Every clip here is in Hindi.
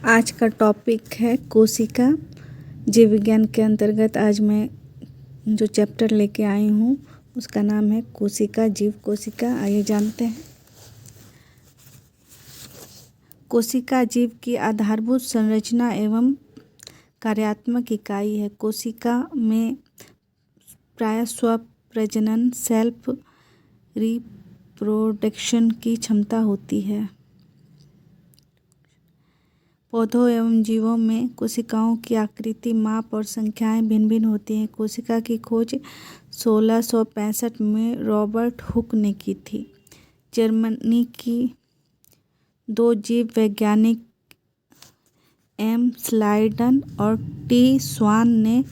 आज का टॉपिक है कोशिका। जीव विज्ञान के अंतर्गत आज मैं जो चैप्टर लेके आई हूँ उसका नाम है कोशिका, जीव कोशिका। आइए जानते हैं। कोशिका जीव की आधारभूत संरचना एवं कार्यात्मक इकाई है। कोशिका में प्रायः स्वप्रजनन सेल्फ रिप्रोडक्शन की क्षमता होती है। पौधों एवं जीवों में कोशिकाओं की आकृति, माप और संख्याएं भिन्न भिन्न होती हैं। कोशिका की खोज 1665 में रॉबर्ट हुक ने की थी। जर्मनी की दो जीव वैज्ञानिक एम स्लाइडन और टी स्वान ने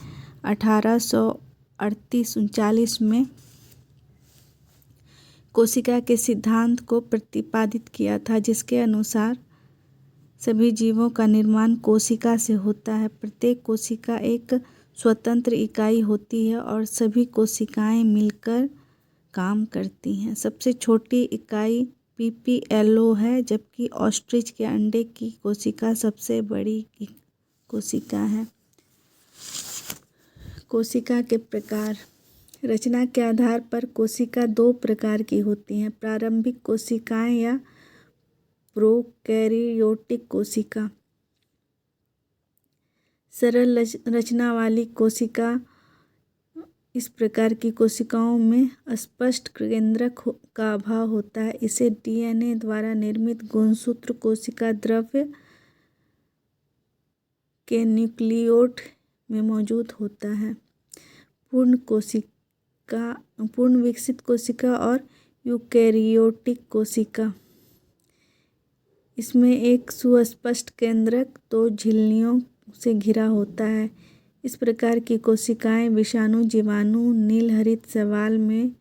1838-39 में कोशिका के सिद्धांत को प्रतिपादित किया था, जिसके अनुसार सभी जीवों का निर्माण कोशिका से होता है। प्रत्येक कोशिका एक स्वतंत्र इकाई होती है और सभी कोशिकाएं मिलकर काम करती हैं। सबसे छोटी इकाई पीपीएलओ है, जबकि ऑस्ट्रिच के अंडे की कोशिका सबसे बड़ी कोशिका है। कोशिका के प्रकार। रचना के आधार पर कोशिका दो प्रकार की होती हैं: प्रारंभिक कोशिकाएं या प्रोकैरियोटिक कोशिका। सरल रचना वाली कोशिका। इस प्रकार की कोशिकाओं में स्पष्ट केंद्रक का अभाव होता है। इसे डीएनए द्वारा निर्मित गुणसूत्र कोशिका द्रव्य के न्यूक्लियोड में मौजूद होता है। पूर्ण विकसित कोशिका और यूकैरियोटिक कोशिका। इसमें एक सुस्पष्ट केंद्रक दो झिल्लियों से घिरा होता है। इस प्रकार की कोशिकाएं विषाणु, जीवाणु, नीलहरित शैवाल में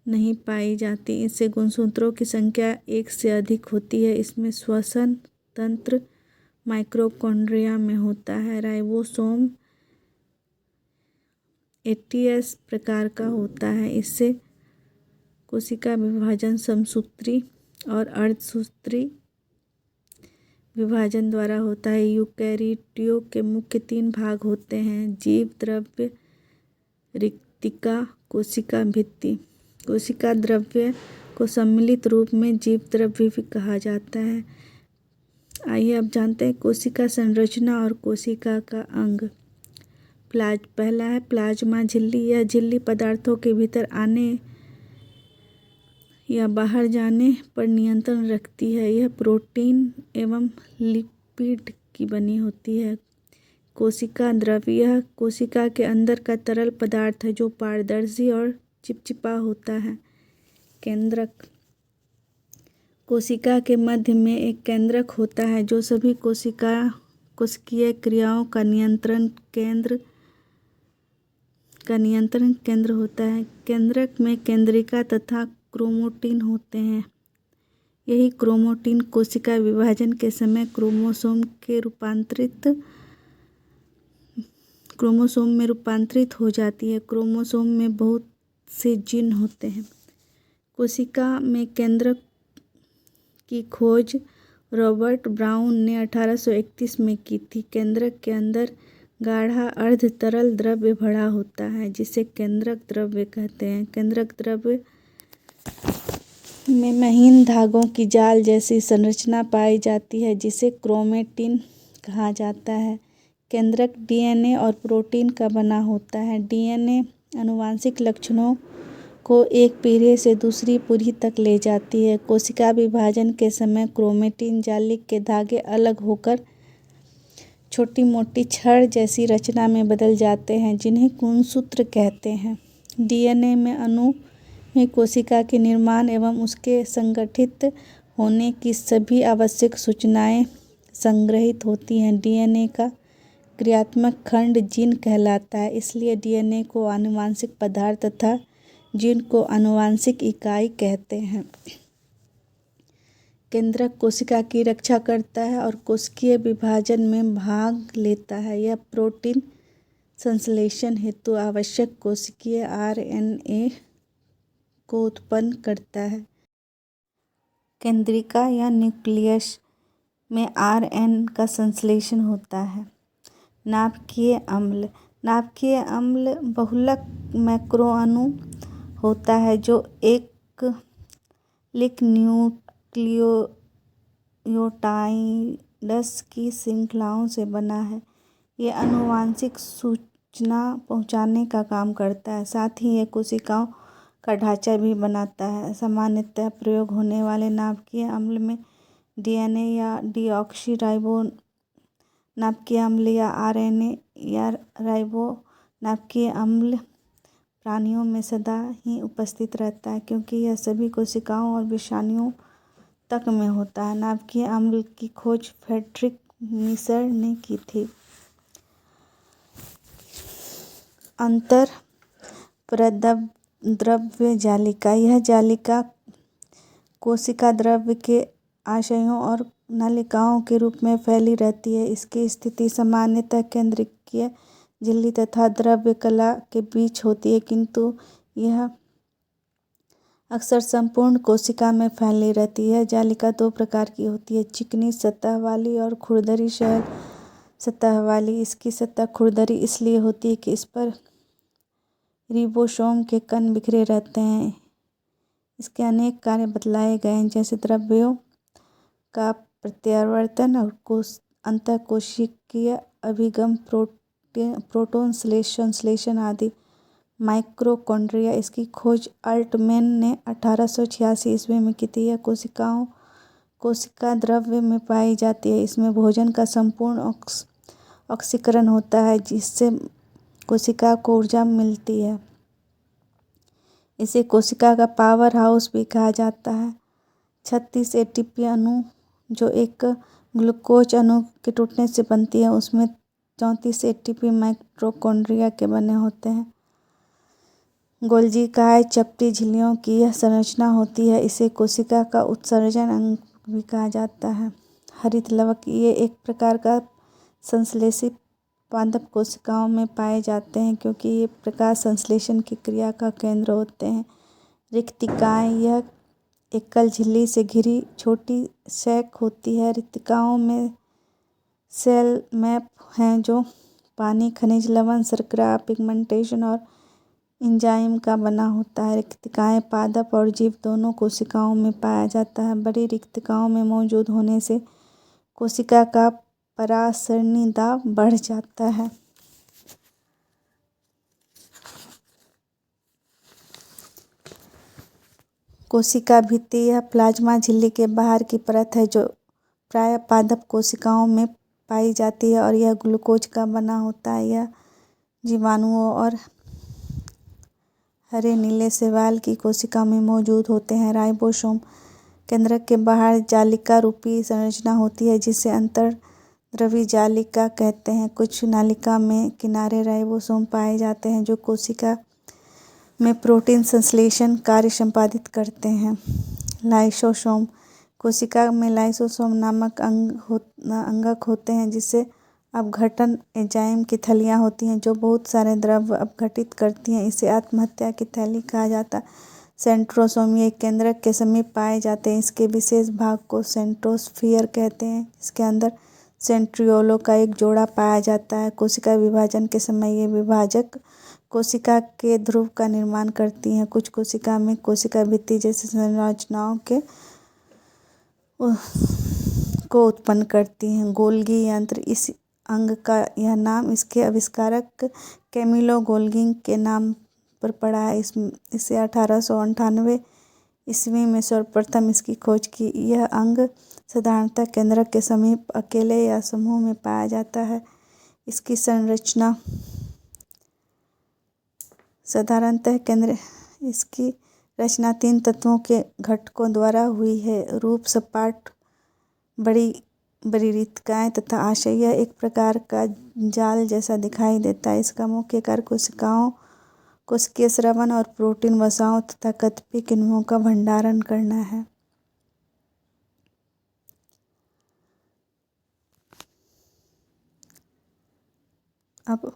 नहीं पाई जाती। इससे गुणसूत्रों की संख्या एक से अधिक होती है। इसमें श्वसन तंत्र माइटोकॉन्ड्रिया में होता है। राइबोसोम 80S प्रकार का होता है। इससे कोशिका विभाजन समसूत्री और अर्धसूत्री विभाजन द्वारा होता है। यूकैरियोट्यों के मुख्य 3 भाग होते हैं: जीव द्रव्य, रिक्तिका, कोशिका भित्ति। कोशिका द्रव्य को सम्मिलित रूप में जीव द्रव्य भी कहा जाता है। आइए अब जानते हैं कोशिका संरचना और कोशिका का अंग। पहला है प्लाज्मा झिल्ली। यह झिल्ली पदार्थों के भीतर आने या बाहर जाने पर नियंत्रण रखती है। यह प्रोटीन एवं लिपिड की बनी होती है। कोशिका द्रव्य। यह कोशिका के अंदर का तरल पदार्थ है जो पारदर्शी और चिपचिपा होता है। केंद्रक। कोशिका के मध्य में एक केंद्रक होता है जो सभी कोशिकीय क्रियाओं का नियंत्रण केंद्र होता है। केंद्रक में केंद्रिका तथा क्रोमैटिन होते हैं। यही क्रोमैटिन कोशिका विभाजन के समय क्रोमोसोम में रूपांतरित हो जाती है। क्रोमोसोम में बहुत से जीन होते हैं। कोशिका में केंद्रक की खोज रॉबर्ट ब्राउन ने 1831 में की थी। केंद्रक के अंदर गाढ़ा अर्ध तरल द्रव्य भरा होता है, जिसे केंद्रक द्रव्य कहते हैं। केंद्रक द्रव्य में महीन धागों की जाल जैसी संरचना पाई जाती है, जिसे क्रोमैटिन कहा जाता है। केंद्रक डीएनए और प्रोटीन का बना होता है। डीएनए आनुवंशिक लक्षणों को एक पीढ़ी से दूसरी पीढ़ी तक ले जाती है। कोशिका विभाजन के समय क्रोमैटिन जाली के धागे अलग होकर छोटी मोटी छड़ जैसी रचना में बदल जाते हैं, जिन्हें गुणसूत्र कहते हैं। डीएनए में अणु में कोशिका के निर्माण एवं उसके संगठित होने की सभी आवश्यक सूचनाएं संग्रहित होती हैं। डीएनए का क्रियात्मक खंड जीन कहलाता है। इसलिए डीएनए को आनुवंशिक पदार्थ तथा जीन को आनुवंशिक इकाई कहते हैं। केंद्रक कोशिका की रक्षा करता है और कोशिकीय विभाजन में भाग लेता है। यह प्रोटीन संश्लेषण हेतु आवश्यक कोशिकीय आरएनए को उत्पन्न करता है। केंद्रिका या न्यूक्लियस। में RN का संश्लेषण होता है। नाभिकीय अम्ल। नाभिकीय अम्ल बहुलक मैक्रोअणु होता है जो एक लिक न्यूक्लियोटाइड्स की श्रृंखलाओं से बना है। ये आनुवंशिक सूचना पहुंचाने का काम करता है, साथ ही ये कोशिकाओं का ढांचा भी बनाता है। सामान्यतः प्रयोग होने वाले नाभिकीय अम्ल में DNA या डीऑक्सी नाभिकीय अम्ल या RNA या राइबो नाभिकीय अम्ल प्राणियों में सदा ही उपस्थित रहता है, क्योंकि यह सभी कोशिकाओं और विषाणुओं तक में होता है। नाभिकीय अम्ल की खोज फ्रेडरिक मिशर ने की थी। अंतर परद्रव्य जालिका। यह जालिका कोशिका द्रव्य के आशयों और नलिकाओं के रूप में फैली रहती है। इसकी स्थिति सामान्यतः केंद्रकीय झिल्ली तथा द्रव्य कला के बीच होती है, किंतु यह अक्सर संपूर्ण कोशिका में फैली रहती है। जालिका दो प्रकार की होती है, चिकनी सतह वाली और खुरदरी शैल सतह वाली। इसकी सतह खुरदरी इसलिए होती है कि इस पर रिबोसोम के कण बिखरे रहते हैं। इसके अनेक कार्य बतलाए गए हैं, जैसे द्रव्यों का प्रत्यावर्तन और अंतःकोशिकीय अभिगम, प्रोटॉन संश्लेषण आदि। माइटोकॉन्ड्रिया। इसकी खोज अल्टमैन ने 1886 ईस्वी में की थी। यह कोशिका द्रव्य में पाई जाती है। इसमें भोजन का संपूर्ण ऑक्सीकरण होता है, जिससे कोशिका को ऊर्जा मिलती है। इसे कोशिका का पावर हाउस भी कहा जाता है। 36 ATP अणु जो एक ग्लूकोज अणु के टूटने से बनती है, उसमें 34 ATP माइटोकॉन्ड्रिया के बने होते हैं। गोल्गी चपटी झिल्लियों की यह संरचना होती है। इसे कोशिका का उत्सर्जन अंग भी कहा जाता है। हरित लवक। ये एक प्रकार का संश्लेषित पादप कोशिकाओं में पाए जाते हैं, क्योंकि ये प्रकाश संश्लेषण की क्रिया का केंद्र होते हैं। रिक्तिकाएं। यह एकल झिल्ली से घिरी छोटी सैक होती है। रिक्तिकाओं में सेल मैप हैं जो पानी, खनिज लवण, शर्करा, पिगमेंटेशन और एंजाइम का बना होता है। रिक्तिकाएं पादप और जीव दोनों कोशिकाओं में पाया जाता है। बड़ी रिक्तिकाओं में मौजूद होने से कोशिका का परासरणी दाब बढ़ जाता है। कोशिका भित्ति। यह प्लाज्मा झिल्ली के बाहर की परत है जो प्रायः पादप कोशिकाओं में पाई जाती है और यह ग्लूकोज का बना होता है। यह जीवाणुओं और हरे नीले शैवाल की कोशिका में मौजूद होते हैं। राइबोसोम। केंद्रक के बाहर जालिका रूपी संरचना होती है, जिसे अंतर्द्रवी जालिका कहते हैं। कुछ नालिका में किनारे राइबोसोम पाए जाते हैं जो कोशिका में प्रोटीन संश्लेषण कार्य संपादित करते हैं। लाइसोसोम। कोशिका में लाइसोसोम नामक अंगक होते हैं, जिससे अपघटन एंजाइम की थैलियाँ होती हैं जो बहुत सारे द्रव्य अपघटित करती हैं। इसे आत्महत्या की थैली कहा जाता है। सेंट्रोसोम। ये केंद्रक के समीप पाए जाते हैं। इसके विशेष भाग को सेंट्रोस्फीयर कहते हैं। इसके अंदर सेंट्रियोलों का एक जोड़ा पाया जाता है। कोशिका विभाजन के समय ये विभाजक कोशिका के ध्रुव का निर्माण करती हैं। कुछ कोशिका में कोशिका भित्ति जैसी संरचनाओं को उत्पन्न करती हैं। गोल्गी यंत्र। इस अंग का यह नाम इसके आविष्कारक कैमिलो गोल्गी के नाम पर पड़ा है। इसे 1898 ईस्वी में सर्वप्रथम इसकी खोज की। यह अंग साधारणतः केंद्रक के समीप अकेले या समूह में पाया जाता है। इसकी संरचना इसकी रचना 3 तत्वों के घटकों द्वारा हुई है। रूप, सपाट बड़ी रिक्तिकाएं तथा आशय। यह एक प्रकार का जाल जैसा दिखाई देता है। इसका मुख्य कार्य कोशिकीय स्रवण और प्रोटीन वसाओं तथा कतिपय किण्वों का भंडारण करना है। अब